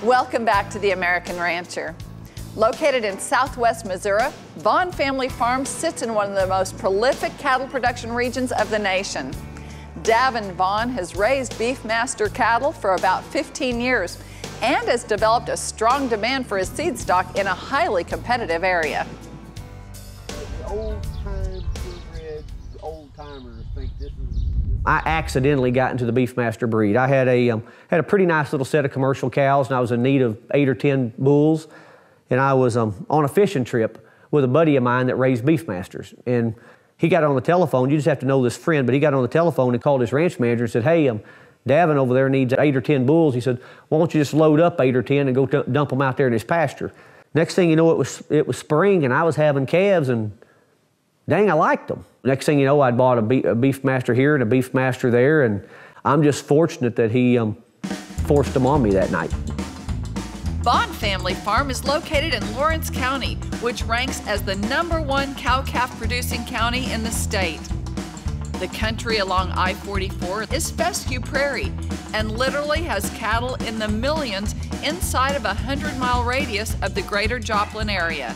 Welcome back to The American Rancher. Located in southwest Missouri, Vaughn Family Farm sits in one of the most prolific cattle production regions of the nation. Davin Vaughn has raised Beefmaster cattle for about 15 years and has developed a strong demand for his seed stock in a highly competitive area. Old-time purebred, old-timers think this is... I accidentally got into the Beefmaster breed. I had a pretty nice little set of commercial cows, and I was in need of 8 or 10 bulls. And I was on a fishing trip with a buddy of mine that raised Beefmasters. And he got on the telephone. You just have to know this friend, but he got on the telephone and called his ranch manager and said, "Hey, Davin over there needs 8 or 10 bulls." He said, "Why don't you just load up 8 or 10 and go dump them out there in his pasture?" Next thing you know, it was spring, and I was having calves, and dang, I liked them. Next thing you know, I'd bought a Beefmaster here and a Beefmaster there, and I'm just fortunate that he forced them on me that night. Vaughn Family Farm is located in Lawrence County, which ranks as the #1 cow-calf producing county in the state. The country along I-44 is fescue prairie and literally has cattle in the millions inside of a 100-mile radius of the greater Joplin area.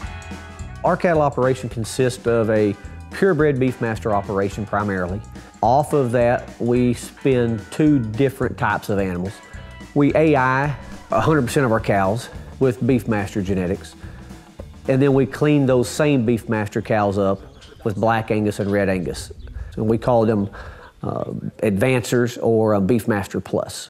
Our cattle operation consists of a purebred Beefmaster operation primarily. Off of that, we spin 2 different types of animals. We AI 100% of our cows with Beefmaster genetics, and then we clean those same Beefmaster cows up with Black Angus and Red Angus. And we call them Advancers or Beefmaster Plus.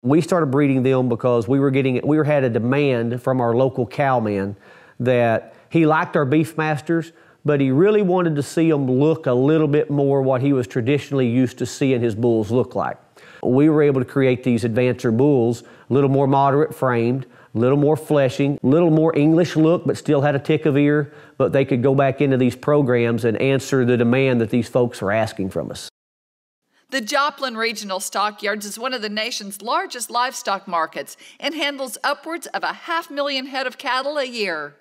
We started breeding them because we had a demand from our local cowman that he liked our Beefmasters, but he really wanted to see them look a little bit more what he was traditionally used to seeing his bulls look like. We were able to create these Advancer bulls, a little more moderate framed, a little more fleshing, a little more English look, but still had a tick of ear, but they could go back into these programs and answer the demand that these folks are asking from us. The Joplin Regional Stockyards is one of the nation's largest livestock markets and handles upwards of 500,000 head of cattle a year.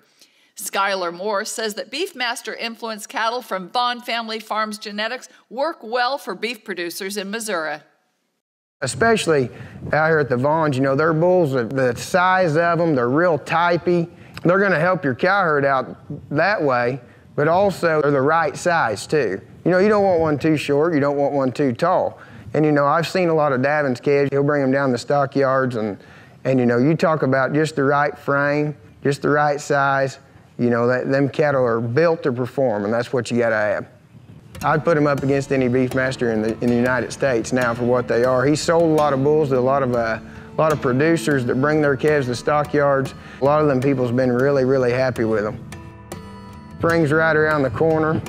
Skylar Moore says that Beefmaster-influenced cattle from Vaughn Family Farms genetics work well for beef producers in Missouri. Especially out here at the Vaughns, you know, their bulls, the size of them, they're real typey. They're going to help your cow herd out that way, but also they're the right size too. You know, you don't want one too short, you don't want one too tall. And you know, I've seen a lot of Davin's calves. He'll bring them down the stockyards, and you know, you talk about just the right frame, just the right size. You know, them cattle are built to perform, and that's what you got to have. I'd put him up against any Beefmaster in the United States now for what they are. He's sold a lot of bulls to a lot of producers that bring their calves to stockyards. A lot of them people's been really, really happy with them. Spring's right around the corner.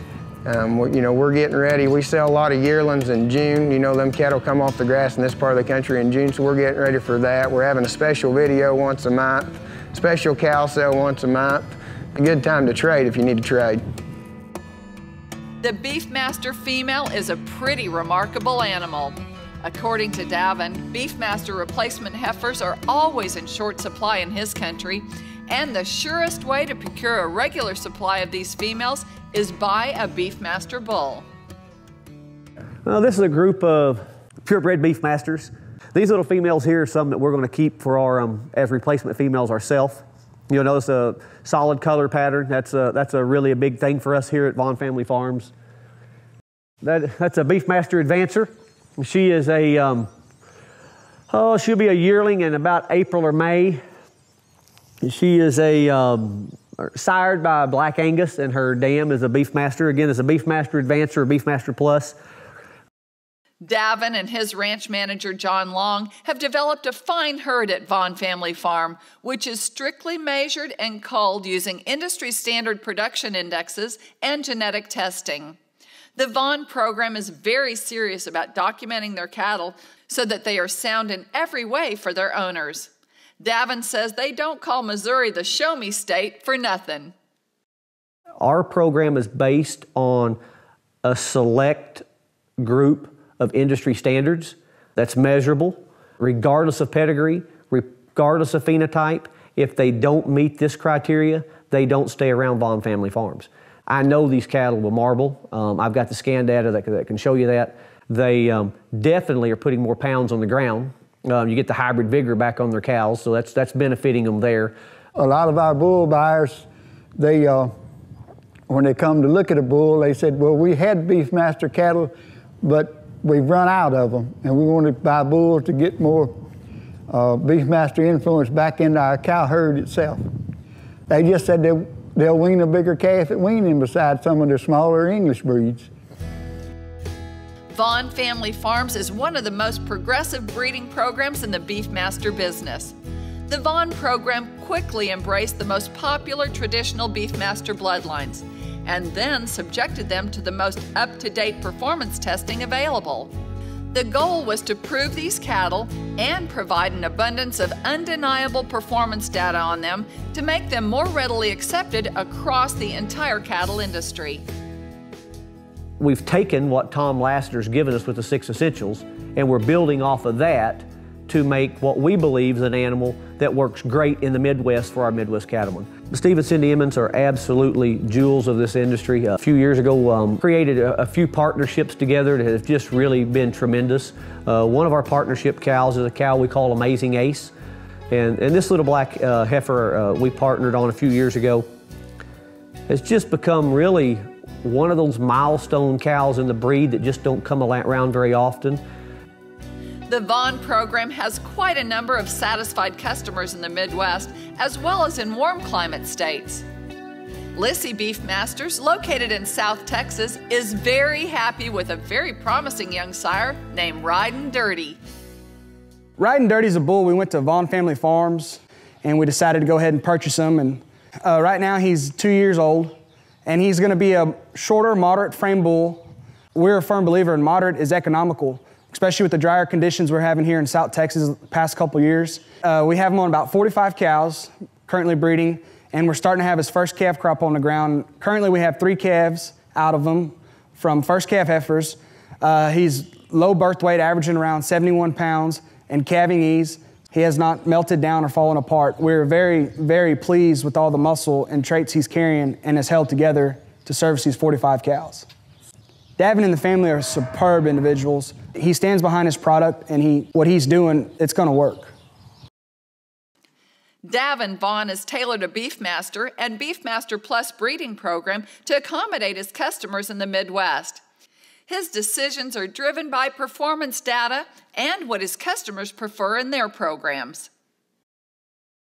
You know, we're getting ready. We sell a lot of yearlings in June. You know, them cattle come off the grass in this part of the country in June, so we're getting ready for that. We're having a special video once a month, special cow sale once a month. A good time to trade if you need to trade. The Beefmaster female is a pretty remarkable animal. According to Davin, Beefmaster replacement heifers are always in short supply in his country, and the surest way to procure a regular supply of these females is buy a Beefmaster bull. Well, this is a group of purebred Beefmasters. These little females here are some that we're going to keep for our as replacement females ourselves. You'll notice a solid color pattern. That's a really a big thing for us here at Vaughn Family Farms. That's a Beefmaster Advancer. She is she'll be a yearling in about April or May. She is sired by Black Angus, and her dam is a Beefmaster. Again, it's a Beefmaster Advancer or Beefmaster Plus. Davin and his ranch manager, John Long, have developed a fine herd at Vaughn Family Farm, which is strictly measured and culled using industry-standard production indexes and genetic testing. The Vaughn program is very serious about documenting their cattle so that they are sound in every way for their owners. Davin says they don't call Missouri the show-me state for nothing. Our program is based on a select group of industry standards that's measurable, regardless of pedigree, regardless of phenotype. If they don't meet this criteria, they don't stay around Vaughn Family Farms. I know these cattle will marble. I've got the scan data that can show you that. They definitely are putting more pounds on the ground You get the hybrid vigor back on their cows, so that's benefiting them there. A lot of our bull buyers, they when they come to look at a bull, they said, well, we had Beefmaster cattle, but we've run out of them, and we want to buy bulls to get more Beefmaster influence back into our cow herd itself. They just said they'll wean a bigger calf at weaning besides some of the smaller English breeds. Vaughn Family Farms is one of the most progressive breeding programs in the Beefmaster business. The Vaughn program quickly embraced the most popular traditional Beefmaster bloodlines and then subjected them to the most up-to-date performance testing available. The goal was to prove these cattle and provide an abundance of undeniable performance data on them to make them more readily accepted across the entire cattle industry. We've taken what Tom Lassiter's given us with the 6 essentials, and we're building off of that to make what we believe is an animal that works great in the Midwest for our Midwest cattlemen. Steve and Cindy Emmons are absolutely jewels of this industry. A few years ago, created a few partnerships together that have just really been tremendous. One of our partnership cows is a cow we call Amazing Ace. And this little black heifer we partnered on a few years ago has just become really one of those milestone cows in the breed that just don't come around very often. The Vaughn program has quite a number of satisfied customers in the Midwest, as well as in warm climate states. Lissy Beefmasters, located in South Texas, is very happy with a very promising young sire named Ridin' Dirty. Ridin' Dirty is a bull. We went to Vaughn Family Farms and we decided to go ahead and purchase him. And right now he's 2 years old and he's going to be a shorter, moderate frame bull. We're a firm believer in moderate is economical, especially with the drier conditions we're having here in South Texas the past couple years. We have him on about 45 cows, currently breeding, and we're starting to have his first calf crop on the ground. Currently we have 3 calves out of him from first calf heifers. He's low birth weight, averaging around 71 pounds, and calving ease. He has not melted down or fallen apart. We're very, very pleased with all the muscle and traits he's carrying and has held together to service these 45 cows. Davin and the family are superb individuals. He stands behind his product, and what he's doing, it's going to work. Davin Vaughn has tailored a Beefmaster and Beefmaster Plus breeding program to accommodate his customers in the Midwest. His decisions are driven by performance data and what his customers prefer in their programs.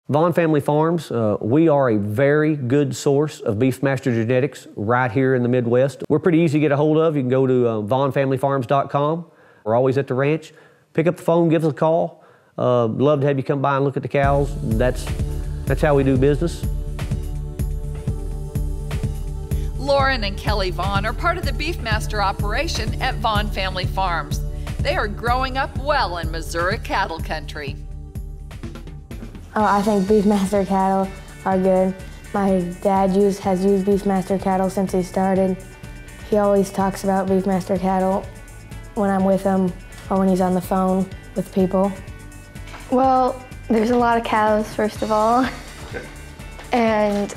Vaughn Family Farms, we are a very good source of Beefmaster genetics right here in the Midwest. We're pretty easy to get a hold of. You can go to vaughnfamilyfarms.com. We're always at the ranch. Pick up the phone, give us a call. Love to have you come by and look at the cows. That's how we do business. Lauren and Kelly Vaughn are part of the Beefmaster operation at Vaughn Family Farms. They are growing up well in Missouri cattle country. Oh, I think Beefmaster cattle are good. My dad has used Beefmaster cattle since he started. He always talks about Beefmaster cattle when I'm with him or when he's on the phone with people. Well, there's a lot of cows, first of all. And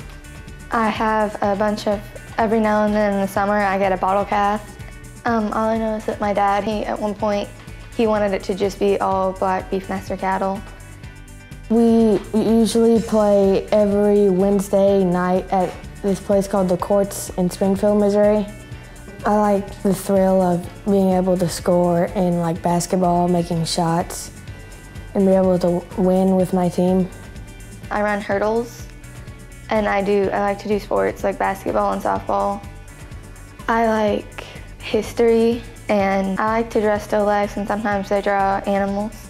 I have a bunch of, every now and then in the summer, I get a bottle calf. All I know is that my dad, at one point, he wanted it to just be all black Beefmaster cattle. We usually play every Wednesday night at this place called The Courts in Springfield, Missouri. I like the thrill of being able to score in like basketball, making shots, and be able to win with my team. I run hurdles, and I like to do sports like basketball and softball. I like history, and I like to draw still lifes, and sometimes I draw animals.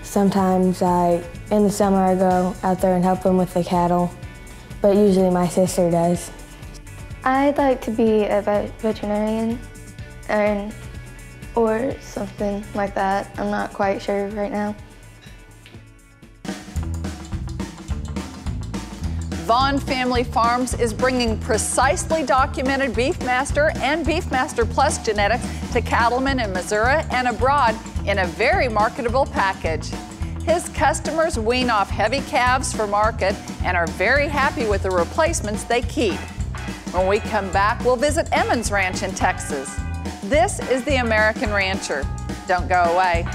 Sometimes in the summer I go out there and help them with the cattle, but usually my sister does. I'd like to be a veterinarian or something like that. I'm not quite sure right now. Vaughn Family Farms is bringing precisely documented Beefmaster and Beefmaster Plus genetics to cattlemen in Missouri and abroad in a very marketable package. His customers wean off heavy calves for market and are very happy with the replacements they keep. When we come back, we'll visit Emmons Ranch in Texas. This is The American Rancher. Don't go away.